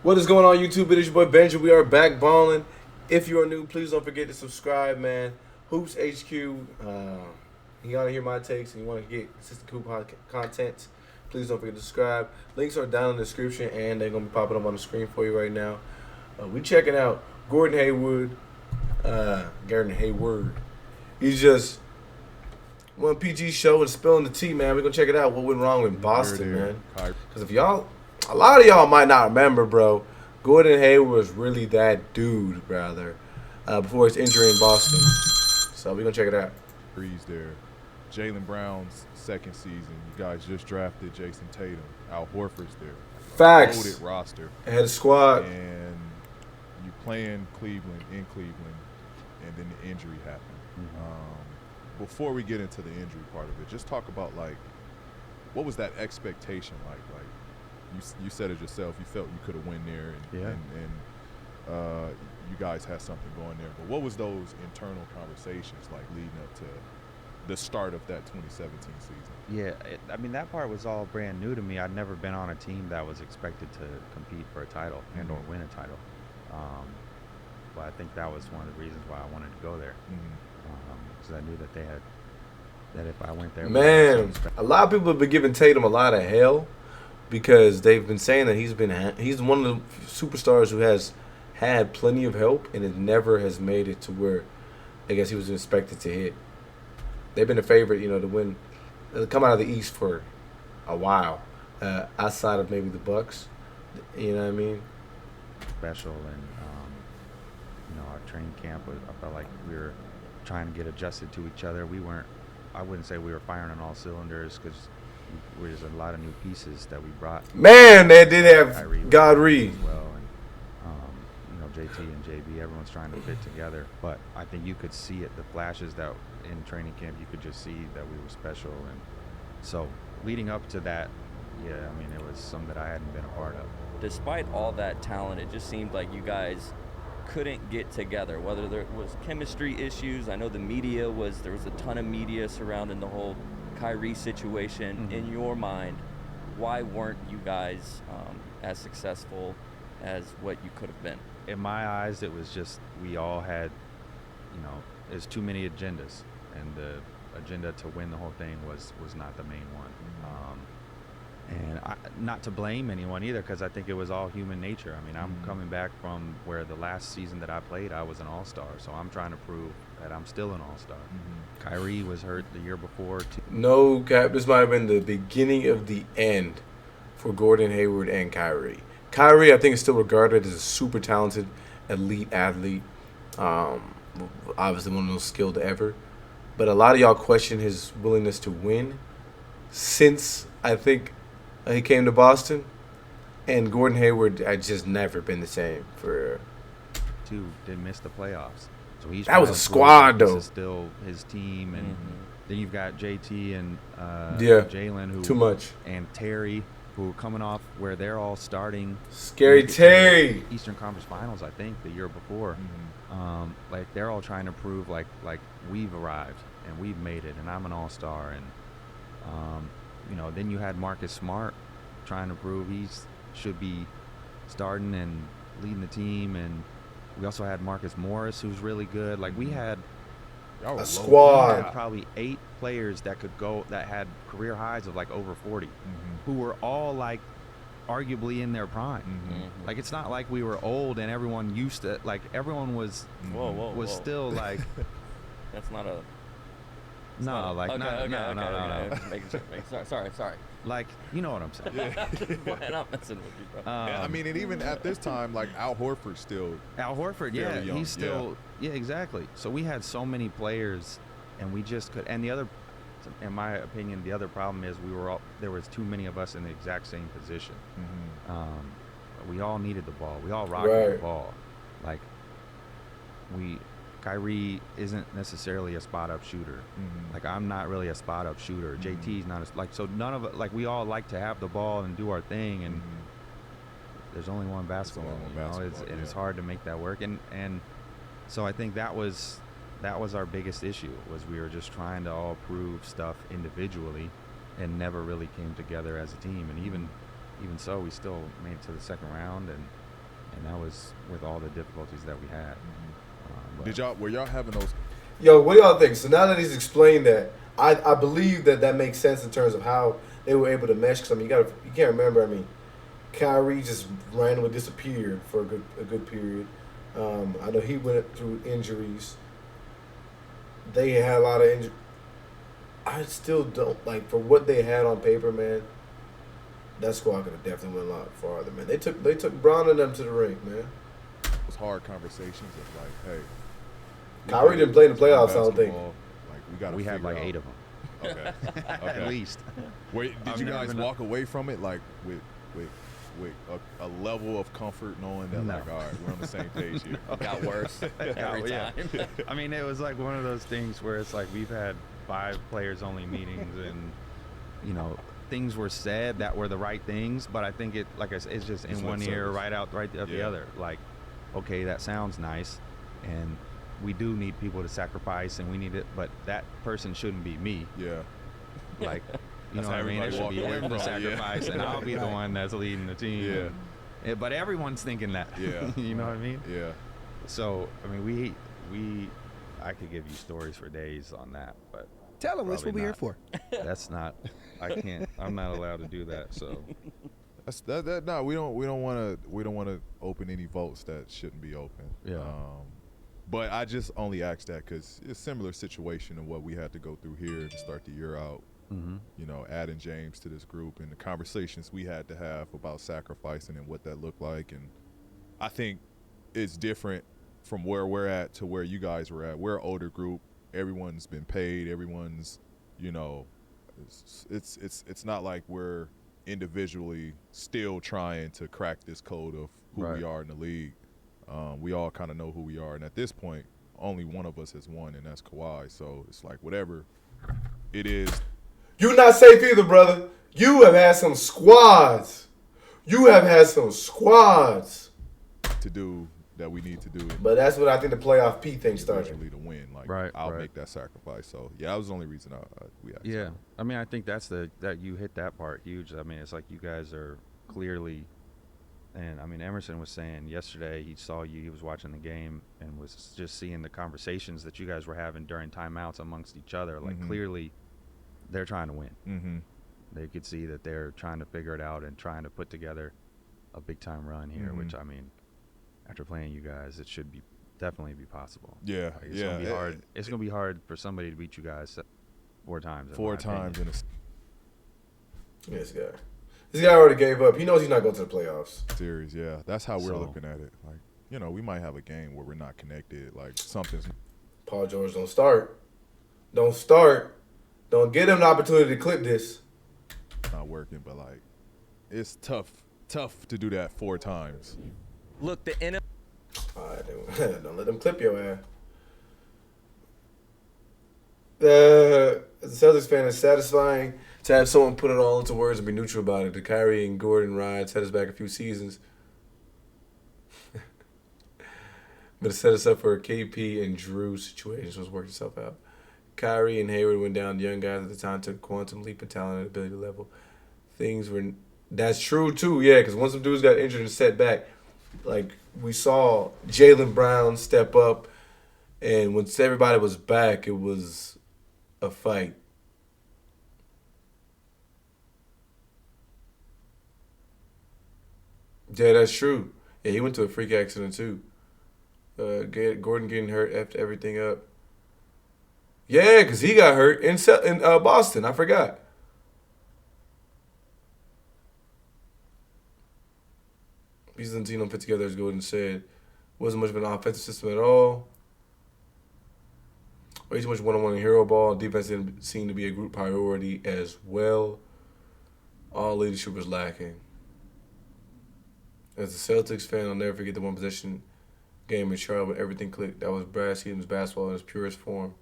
What is going on, YouTube? It is your boy Benji. We are back balling. If you are new, please don't forget to subscribe, man. Hoops HQ. You want to hear my takes and you want to get consistent hoop content, please don't forget to subscribe. Links are down in the description and they're going to be popping up on the screen for you right now. We checking out Gordon Hayward. Gordon Hayward. He's just one PG show and spilling the tea, man. We're going to check it out. What went wrong with Boston, man? Because if y'all... A lot of y'all might not remember, bro. Gordon Hayward was really that dude, brother, before his injury in Boston. So we're going to check it out. Breeze there. Jaylen Brown's second season. You guys just drafted Jason Tatum. Al Horford's there. Facts. Loaded roster. Head squad. And you playing Cleveland, in Cleveland, and then the injury happened. Before we get into the injury part of it, just talk about, like, what was that expectation like? Like, you said it yourself. You felt you could have won there, and you guys had something going there. But what was those internal conversations like leading up to the start of that 2017 season? Yeah, I mean, that part was all brand new to me. I'd never been on a team that was expected to compete for a title and or win a title. But I think that was one of the reasons why I wanted to go there, because I knew that they had that if I went there. Man, a lot of people have been giving Tatum a lot of hell, because they've been saying that he's one of the superstars who has had plenty of help and it never has made it to where I guess he was expected to hit. They've been a favorite, to win, come out of the East for a while, outside of maybe the Bucks. You know what I mean? Special, and our training camp I felt like we were trying to get adjusted to each other. I wouldn't say we were firing on all cylinders because there's a lot of new pieces that we brought. Man, they did have God Reed as well, and JT and JB. Everyone's trying to fit together, but I think you could see it. The flashes that in training camp, you could just see that we were special, and so leading up to that, it was something that I hadn't been a part of. Despite all that talent, it just seemed like you guys couldn't get together. Whether there was chemistry issues, I know there was a ton of media surrounding the whole Kyrie situation. In your mind, why weren't you guys as successful as what you could have been? In my eyes, it was just we all had, there's too many agendas, and the agenda to win the whole thing was not the main one. And not to blame anyone either, because I think it was all human nature. I mean, I'm coming back from where the last season that I played, I was an all-star, so I'm trying to prove that I'm still an all-star. Kyrie was hurt the year before too. No cap, this might have been the beginning of the end for Gordon Hayward and Kyrie. Kyrie, I think, is still regarded as a super talented, elite athlete. Obviously one of the most skilled ever. But a lot of y'all question his willingness to win since, I think, he came to Boston. And Gordon Hayward had just never been the same for... Didn't miss the playoffs. So that was a squad, though. This is still his team, and then you've got JT and Jaylen, who too much, and Terry, who are coming off where they're all starting. Scary Terry. Eastern Conference Finals, I think, the year before. Like they're all trying to prove like we've arrived and we've made it, and I'm an all-star, and then you had Marcus Smart trying to prove he should be starting and leading the team, and we also had Marcus Morris, who's really good. Like we had a squad. We had probably 8 players that could go that had career highs of like over 40, who were all like arguably in their prime. Like it's not like we were old and everyone used to everyone was still like. That's not a. No. Sorry. Like, you know what I'm saying. I'm not messing with you, bro. And even at this time, like Al Horford's still. Al Horford, young. He's still, exactly. So we had so many players, and we just could. And the other, in my opinion, the other problem is there was too many of us in the exact same position. We all needed the ball. We all rocked the ball. Like Kyrie isn't necessarily a spot-up shooter. Like I'm not really a spot-up shooter. JT's not so none of it. Like we all like to have the ball and do our thing, and there's only one basketball. It's hard to make that work, and so I think that was our biggest issue, was we were just trying to all prove stuff individually, and never really came together as a team. And even so, we still made it to the second round, and and that was with all the difficulties that we had. Were y'all having those? Yo, what do y'all think? So now that he's explained that, I believe that makes sense in terms of how they were able to mesh. Because I mean, you can't remember. I mean, Kyrie just randomly disappeared for a good period. I know he went through injuries. They had a lot of injuries. I still don't like for what they had on paper, man. That squad could have definitely went a lot farther, man. They took Brown and them to the ring, man. Those hard conversations of like, hey, Kyrie didn't play in the playoffs, I don't think. Like we had like 8 of them. Okay. At least. Wait, did I've you never guys been walk away from it like with a level of comfort knowing that No. like, all right, we're on the same page here? Got worse every Yeah. time. I mean, it was like one of those things where it's like we've had 5 players only meetings, and you know, things were said that were the right things, but I think it, like I said, it's just It's in lip one ear, service. right out the Yeah. other. Like, okay, that sounds nice, and we do need people to sacrifice, and we need it, but that person shouldn't be me. Yeah. Like, you That's know how what I mean? It everybody should walk be away him to from it, yeah. sacrifice, and I'll be the Right. one that's leading the team. Yeah. Yeah, but everyone's thinking that. Yeah. You know what I mean? Yeah. So, I mean, I could give you stories for days on that, but Tell them that's what probably we're here not. for. That's not. I can't. I'm not allowed to do that. So, That's that. No, we don't want to open any votes that shouldn't be open. Yeah. But I just only asked that because it's a similar situation to what we had to go through here to start the year out. mm-hmm. You know, adding James to this group and the conversations we had to have about sacrificing and what that looked like. And I think it's different from where we're at to where you guys were at. We're an older group. Everyone's been paid. Everyone's, you know, it's not like we're individually still trying to crack this code of who Right. we are in the league. We all kind of know who we are. And at this point, only one of us has won, and that's Kawhi. So it's like whatever it is. You not safe either, brother. You have had some squads. You have had some squads. To do that we need to do it But that's what I think the playoff P thing started. individually to win. Like Right, I'll right. make that sacrifice. So yeah, that was the only reason we asked. Yeah. I mean, I think that's that you hit that part huge. I mean, it's like you guys are clearly, and I mean, Emerson was saying yesterday he saw you. He was watching the game and was just seeing the conversations that you guys were having during timeouts amongst each other. Like Mhm. clearly, they're trying to win. Mm-hmm. They could see that they're trying to figure it out and trying to put together a big time run here. Mhm. Which I mean, after playing you guys, it should be definitely be possible. Yeah, Like, it's yeah. gonna be hard. It's gonna be hard for somebody to beat you guys 4 times. in 4 my opinion. times in a This guy already gave up. He knows he's not going to the playoffs. series. Yeah, that's how we're So- looking at it. Like, you know, we might have a game where we're not connected. Like something's Paul George, don't start. Don't start. Don't get him the opportunity to clip this. not working. But like, it's tough to do that 4 times. Look, the NFL. All right, don't let them clip your ass. As a Celtics fan, it's satisfying to have someone put it all into words and be neutral about it. The Kyrie and Gordon ride set us back a few seasons. But it set us up for a KP and Drew situation, so it's worked itself out. Kyrie and Hayward went down. The young guys at the time took a quantum leap in talent and ability level. Things were... That's true, too, yeah, because once some dudes got injured and set back, like, we saw Jaylen Brown step up, and once everybody was back, it was a fight. Yeah, that's true. Yeah, he went to a freak accident, too. Gordon getting hurt, effed everything up. Yeah, because he got hurt in Boston. I forgot. Byzantino put together, as Gordon said, wasn't much of an offensive system at all. Way too much one-on-one hero ball. Defense didn't seem to be a group priority as well. All leadership was lacking. As a Celtics fan, I'll never forget the one possession game in Charlotte when everything clicked. That was Brad Stevens basketball in its purest form.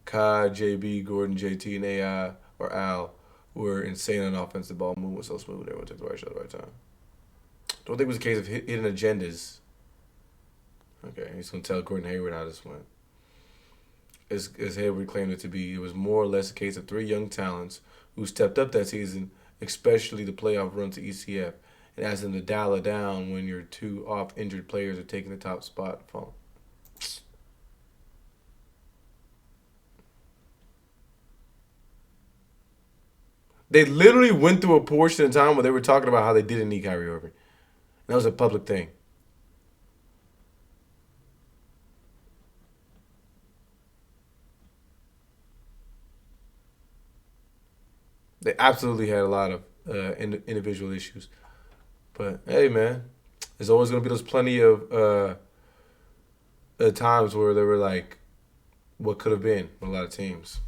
Kai, JB, Gordon, JT, and AI or Al were insane on offense. The ball movement was so smooth. Everyone took the right shot at the right time. Don't think it was a case of hidden agendas. Okay, he's going to tell Gordon Hayward how this went. As Hayward claimed it to be, it was more or less a case of 3 young talents who stepped up that season, especially the playoff run to ECF, and ask them to dial it down when your two off injured players are taking the top spot. Phone. They literally went through a portion of time where they were talking about how they didn't need Kyrie Irving. That was a public thing. They absolutely had a lot of individual issues. But, hey, man, there's always going to be those plenty of times where they were like, what could have been with a lot of teams.